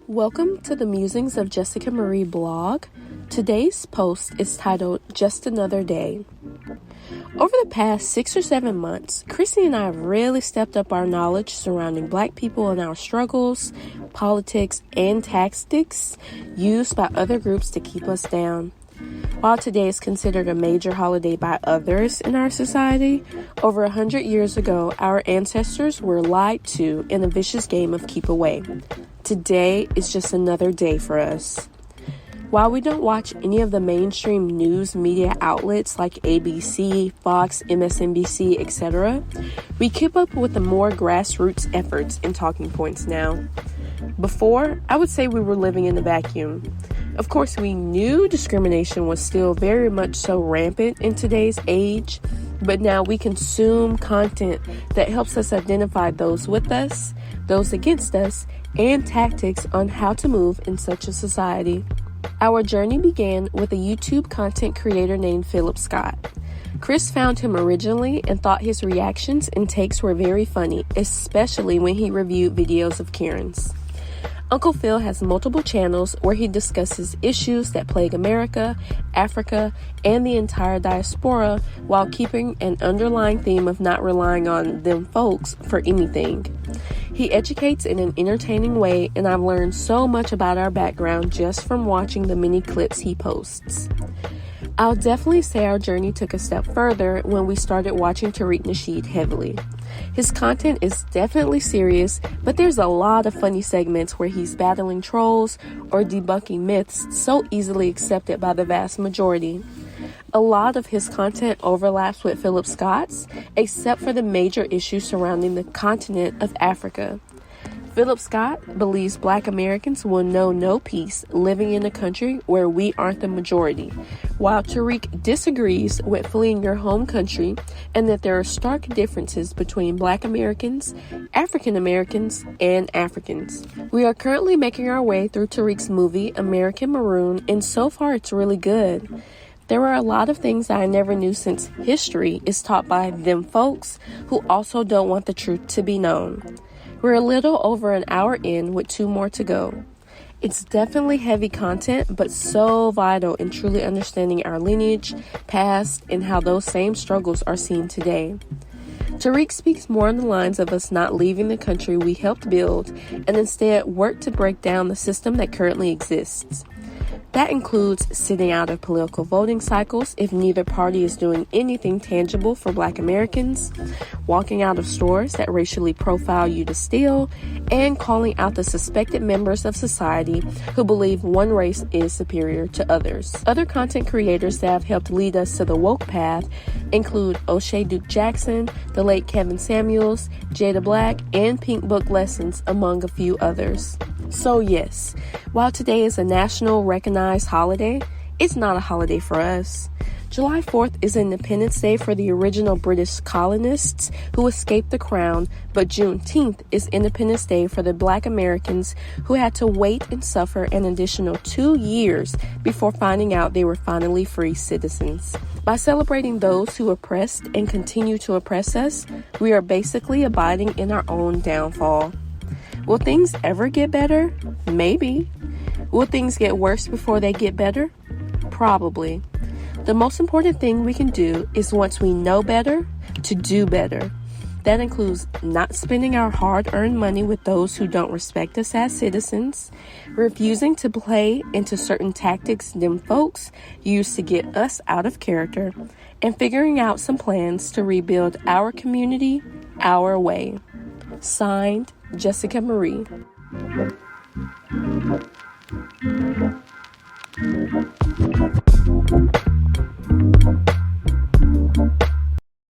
Welcome to the Musings of Jessica Marie blog. Today's post is titled Just Another Day. Over the past 6 or 7 months, Chrissy and I have really stepped up our knowledge surrounding Black people and our struggles, politics, and tactics used by other groups to keep us down. While today is considered a major holiday by others in our society, over 100 years ago, our ancestors were lied to in a vicious game of keep away. Today is just another day for us. While we don't watch any of the mainstream news media outlets like ABC, Fox, MSNBC, etc., we keep up with the more grassroots efforts and talking points now. Before, I would say we were living in a vacuum. Of course, we knew discrimination was still very much so rampant in today's age, but now we consume content that helps us identify those with us, those against us, and tactics on how to move in such a society. Our journey began with a YouTube content creator named Philip Scott. Chris found him originally and thought his reactions and takes were very funny, especially when he reviewed videos of Karens. Uncle Phil has multiple channels where he discusses issues that plague America, Africa, and the entire diaspora while keeping an underlying theme of not relying on them folks for anything. He educates in an entertaining way, and I've learned so much about our background just from watching the many clips he posts. I'll definitely say our journey took a step further when we started watching Tariq Nasheed heavily. His content is definitely serious, but there's a lot of funny segments where he's battling trolls or debunking myths so easily accepted by the vast majority. A lot of his content overlaps with Philip Scott's, except for the major issues surrounding the continent of Africa. Philip Scott believes Black Americans will know no peace living in a country where we aren't the majority, while Tariq disagrees with fleeing your home country and that there are stark differences between Black Americans, African Americans, and Africans. We are currently making our way through Tariq's movie, American Maroon, and so far it's really good. There are a lot of things I never knew since history is taught by them folks who also don't want the truth to be known. We're a little over an hour in with 2 more to go. It's definitely heavy content, but so vital in truly understanding our lineage, past, and how those same struggles are seen today. Tariq speaks more on the lines of us not leaving the country we helped build and instead work to break down the system that currently exists. That includes sitting out of political voting cycles if neither party is doing anything tangible for Black Americans, walking out of stores that racially profile you to steal, and calling out the suspected members of society who believe one race is superior to others. Other content creators that have helped lead us to the woke path include O'Shea Duke Jackson, the late Kevin Samuels, Jada Black, and Pink Book Lessons, among a few others. So yes, while today is a national recognized holiday, it's not a holiday for us. July 4th is Independence Day for the original British colonists who escaped the crown, but Juneteenth is Independence Day for the Black Americans who had to wait and suffer an additional 2 years before finding out they were finally free citizens. By celebrating those who oppressed and continue to oppress us, we are basically abiding in our own downfall. Will things ever get better? Maybe. Will things get worse before they get better? Probably. The most important thing we can do is, once we know better, to do better. That includes not spending our hard-earned money with those who don't respect us as citizens, refusing to play into certain tactics them folks use to get us out of character, and figuring out some plans to rebuild our community our way. Signed, Jessica Marie.